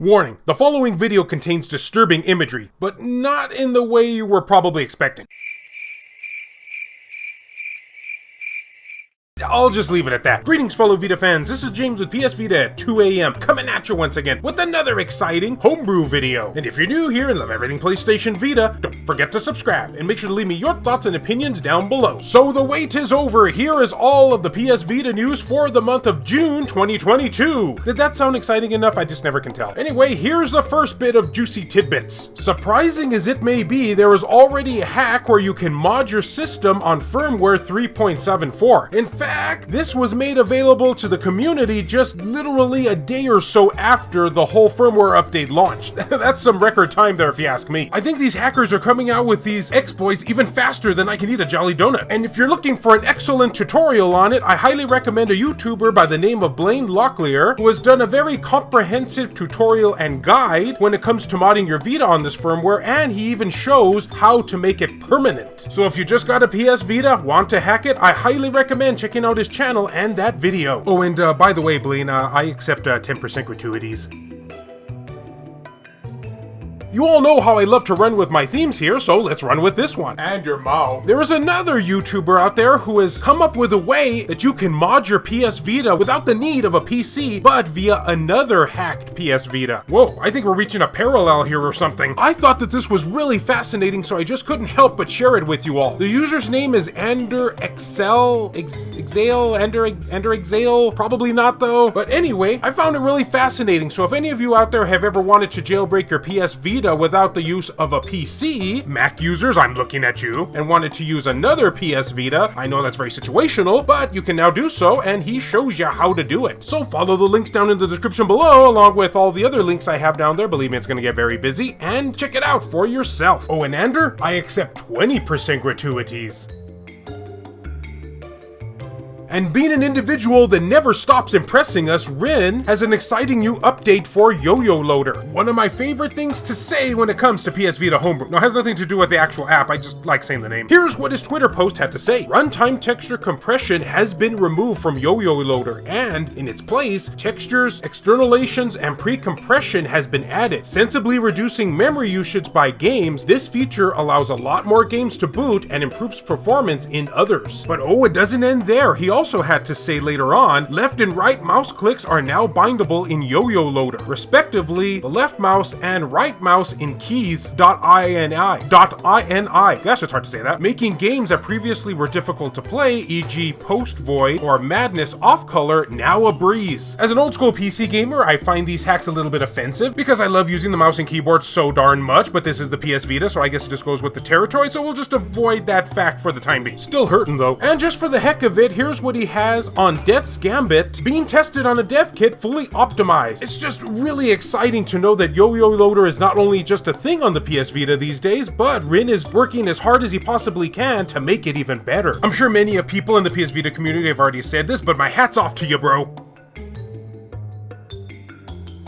Warning, the following video contains disturbing imagery, but not in the way you were probably expecting. I'll just leave it at that. Greetings fellow Vita fans, this is James with PSVita at 2 AM, coming at you once again with another exciting homebrew video. And if you're new here and love everything PlayStation Vita, don't forget to subscribe and make sure to leave me your thoughts and opinions down below. So the wait is over, here is all of the PS Vita news for the month of June 2022. Did that sound exciting enough? I just never can tell. Anyway, here's the first bit of juicy tidbits. Surprising as it may be, there is already a hack where you can mod your system on firmware 3.74. In fact, this was made available to the community just literally a day or so after the whole firmware update launched. That's some record time there if you ask me. I think these hackers are coming out with these exploits even faster than I can eat a Jolly Donut. And if you're looking for an excellent tutorial on it, I highly recommend a YouTuber by the name of Blaine Locklear, who has done a very comprehensive tutorial and guide when it comes to modding your Vita on this firmware, and he even shows how to make it permanent. So if you just got a PS Vita, want to hack it, I highly recommend checking out his channel and that video. Oh, and by the way, Blaine, I accept 10% gratuities. You all know how I love to run with my themes here, so let's run with this one. And your mouth. There is another YouTuber out there who has come up with a way that you can mod your PS Vita without the need of a PC, but via another hacked PS Vita. Whoa, I think we're reaching a parallel here or something. I thought that this was really fascinating, so I just couldn't help but share it with you all. The user's name is Exale, probably not though. But anyway, I found it really fascinating, so if any of you out there have ever wanted to jailbreak your PS Vita without the use of a PC, Mac users, I'm looking at you, and wanted to use another PS Vita, I know that's very situational, but you can now do so, and he shows you how to do it. So follow the links down in the description below, along with all the other links I have down there. Believe me, it's gonna get very busy, and check it out for yourself. Oh, and Ander, I accept 20% gratuities. And being an individual that never stops impressing us, Rinne has an exciting new update for Yoyo Loader. One of my favorite things to say when it comes to PS Vita Homebrew. Now, it has nothing to do with the actual app, I just like saying the name. Here's what his Twitter post had to say. Runtime texture compression has been removed from Yoyo Loader, and in its place, textures, externalations, and pre-compression has been added. Sensibly reducing memory usage by games, this feature allows a lot more games to boot and improves performance in others. But oh, it doesn't end there. He also had to say later on, left and right mouse clicks are now bindable in Yoyo Loader, respectively, the left mouse and right mouse in keys.ini. Gosh, it's hard to say that. Making games that previously were difficult to play, e.g. Post Void or Madness Off Color, now a breeze. As an old school PC gamer, I find these hacks a little bit offensive because I love using the mouse and keyboard so darn much, but this is the PS Vita, so I guess it just goes with the territory, so we'll just avoid that fact for the time being. Still hurting though. And just for the heck of it, here's what he has on Death's Gambit being tested on a dev kit fully optimized. It's just really exciting to know that Yoyo Loader is not only just a thing on the PS Vita these days, but Rinne is working as hard as he possibly can to make it even better. I'm sure many of people in the PS Vita community have already said this, but my hat's off to you, bro.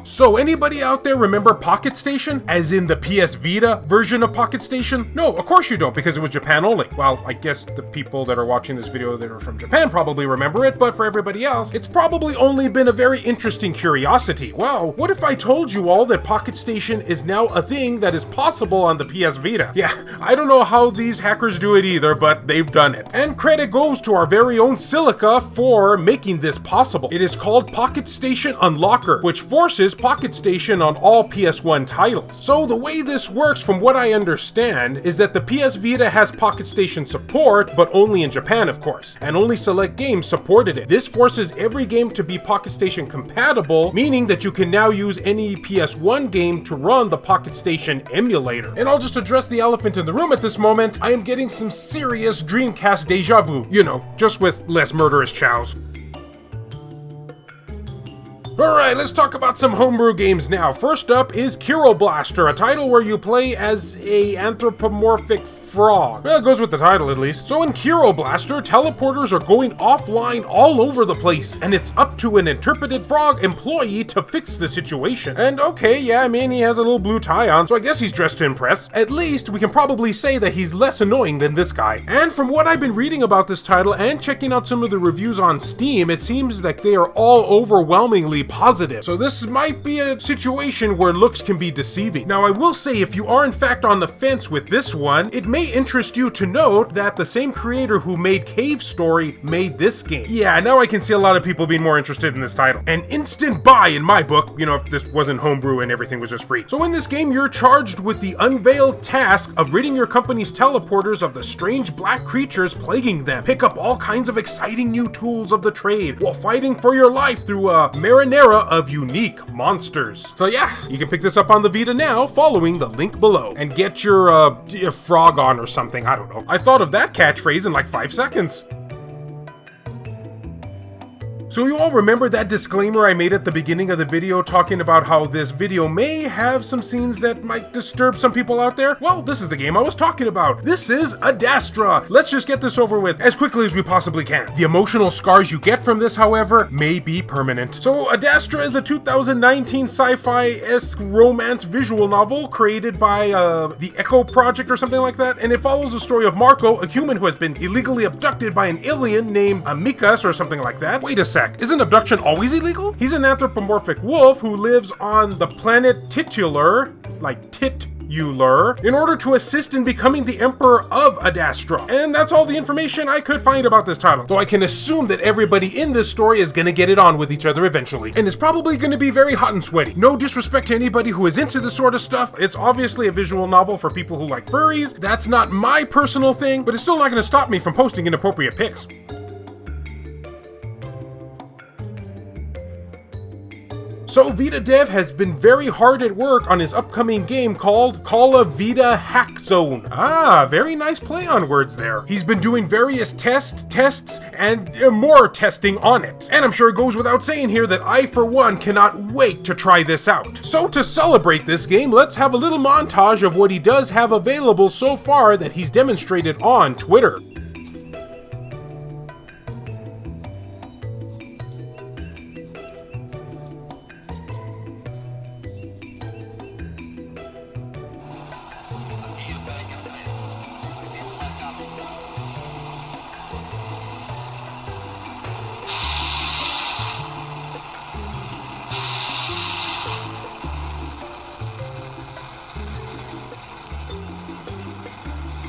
So anybody out there remember Pocketstation? As in the PS Vita version of Pocketstation? No, of course you don't, because it was Japan only. Well, I guess the people that are watching this video that are from Japan probably remember it, but for everybody else, it's probably only been a very interesting curiosity. Wow, what if I told you all that Pocketstation is now a thing that is possible on the PS Vita? Yeah, I don't know how these hackers do it either, but they've done it. And credit goes to our very own Silica for making this possible. It is called Pocketstation Unlocker, which forces Pocketstation on all PS1 titles. So the way this works, from what I understand, is that the PS Vita has Pocketstation support, but only in Japan, of course, and only select games supported it. This forces every game to be Pocketstation compatible, meaning that you can now use any PS1 game to run the Pocketstation emulator. And I'll just address the elephant in the room at this moment. I am getting some serious Dreamcast deja vu, you know, just with less murderous chows. Alright, let's talk about some homebrew games now. First up is Kero Blaster, a title where you play as a anthropomorphic frog. Well, it goes with the title at least. So in Kero Blaster, teleporters are going offline all over the place, and it's up to an interpreted frog employee to fix the situation. And okay, yeah, I mean, he has a little blue tie on, so I guess he's dressed to impress. At least we can probably say that he's less annoying than this guy. And from what I've been reading about this title and checking out some of the reviews on Steam, it seems that they are all overwhelmingly positive. So this might be a situation where looks can be deceiving. Now, I will say, if you are in fact on the fence with this one, it may interest you to note that the same creator who made Cave Story made this game. Yeah, now I can see a lot of people being more interested in this title. An instant buy in my book, you know, if this wasn't homebrew and everything was just free. So in this game, you're charged with the unveiled task of ridding your company's teleporters of the strange black creatures plaguing them. Pick up all kinds of exciting new tools of the trade while fighting for your life through a marinara of unique monsters. So yeah, you can pick this up on the Vita now, following the link below, and get your frog on or something, I don't know. I thought of that catchphrase in like 5 seconds. So you all remember that disclaimer I made at the beginning of the video talking about how this video may have some scenes that might disturb some people out there? Well, this is the game I was talking about. This is Adastra. Let's just get this over with as quickly as we possibly can. The emotional scars you get from this, however, may be permanent. So Adastra is a 2019 sci-fi-esque romance visual novel created by the Echo Project or something like that, and it follows the story of Marco, a human who has been illegally abducted by an alien named Amikas or something like that. Wait a sec. Isn't abduction always illegal? He's an anthropomorphic wolf who lives on the planet Titular, like Titular, in order to assist in becoming the Emperor of Adastra. And that's all the information I could find about this title. So I can assume that everybody in this story is gonna get it on with each other eventually. And it's probably gonna be very hot and sweaty. No disrespect to anybody who is into this sort of stuff. It's obviously a visual novel for people who like furries. That's not my personal thing, but it's still not gonna stop me from posting inappropriate pics. So Vita Dev has been very hard at work on his upcoming game called Call of Vita Hackzone. Ah, very nice play on words there. He's been doing various tests, and more testing on it. And I'm sure it goes without saying here that I, for one, cannot wait to try this out. So to celebrate this game, let's have a little montage of what he does have available so far that he's demonstrated on Twitter.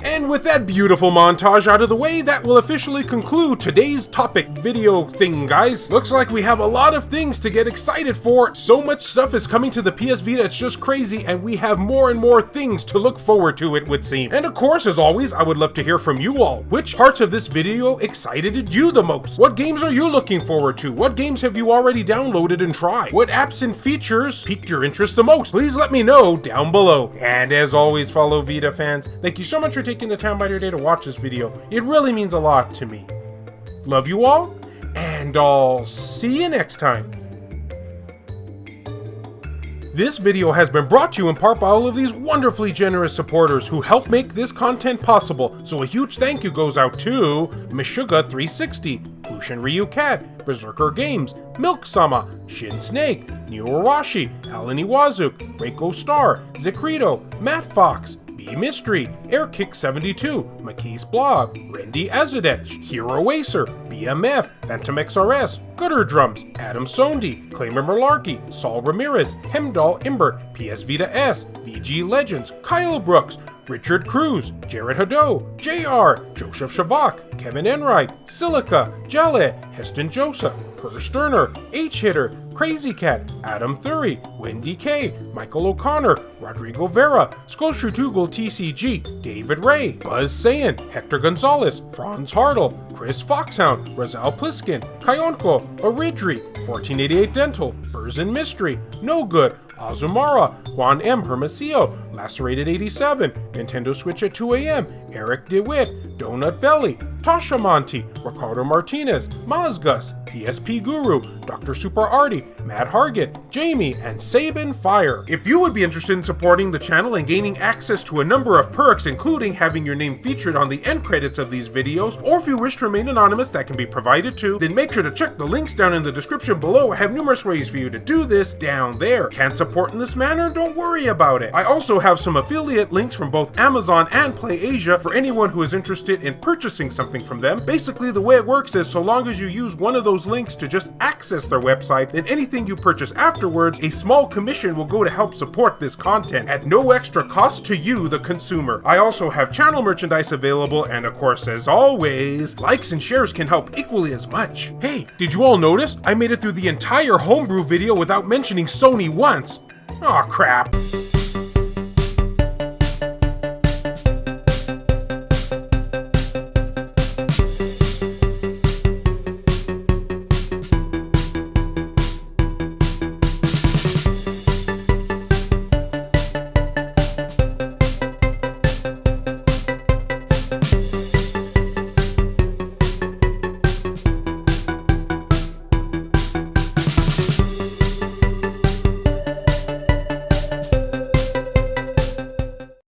And with that beautiful montage out of the way, that will officially conclude today's topic video thing, guys. Looks like we have a lot of things to get excited for. So much stuff is coming to the PS Vita, it's just crazy, and we have more and more things to look forward to, it would seem. And of course, as always, I would love to hear from you all. Which parts of this video excited you the most? What games are you looking forward to? What games have you already downloaded and tried? What apps and features piqued your interest the most? Please let me know down below. And as always, fellow Vita fans, thank you so much for taking the time out of your day to watch this video. It really means a lot to me. Love you all, and I'll see you next time. This video has been brought to you in part by all of these wonderfully generous supporters who help make this content possible, so a huge thank you goes out to Meshuga360, Bushin Ryu Cat, Berserker Games, Milk Sama, Shin Snake, Niurawashi, Alan Iwazuk, Reiko Star, Zikrito, Matt Fox, B Mystery, Airkick72, Maki's Blog, Randy Azadech, Hero Acer, BMF, Phantom XRS, Gutter Drums, Adam Sondi, Claimer Malarkey, Saul Ramirez, Hemdall Imbert, PS Vita S, VG Legends, Kyle Brooks, Richard Cruz, Jared Hado, JR, Joseph Shavak, Kevin Enright, Silica, Jale, Heston Joseph, Per Sterner, H-Hitter, Crazy Cat, Adam Thury, Wendy K, Michael O'Connor, Rodrigo Vera, Scotiatugal TCG, David Ray, Buzz Sayan, Hector Gonzalez, Franz Hartle, Chris Foxhound, Razal Pliskin, Kayonko, Oridri, 1488 Dental, Burzin Mystery, No Good, Azumara, Juan M. Hermosillo, Lacerated 87, Nintendo Switch at 2 AM, Eric DeWitt, Donut Valley, Tasha Monty, Ricardo Martinez, Mazgus, PSP Guru, Dr. Super Artie, Matt Hargett, Jamie, and Sabin Fire. If you would be interested in supporting the channel and gaining access to a number of perks, including having your name featured on the end credits of these videos, or if you wish to remain anonymous, that can be provided too, then make sure to check the links down in the description below. I have numerous ways for you to do this down there. Can't support in this manner? Don't worry about it. I also have some affiliate links from both Amazon and PlayAsia for anyone who is interested in purchasing something from them. Basically, the way it works is so long as you use one of those links to just access their website, then anything you purchase afterwards, a small commission will go to help support this content at no extra cost to you, the consumer. I also have channel merchandise available, and of course, as always, likes and shares can help equally as much. Hey, did you all notice? I made it through the entire Homebrew video without mentioning Sony once. Aw, crap.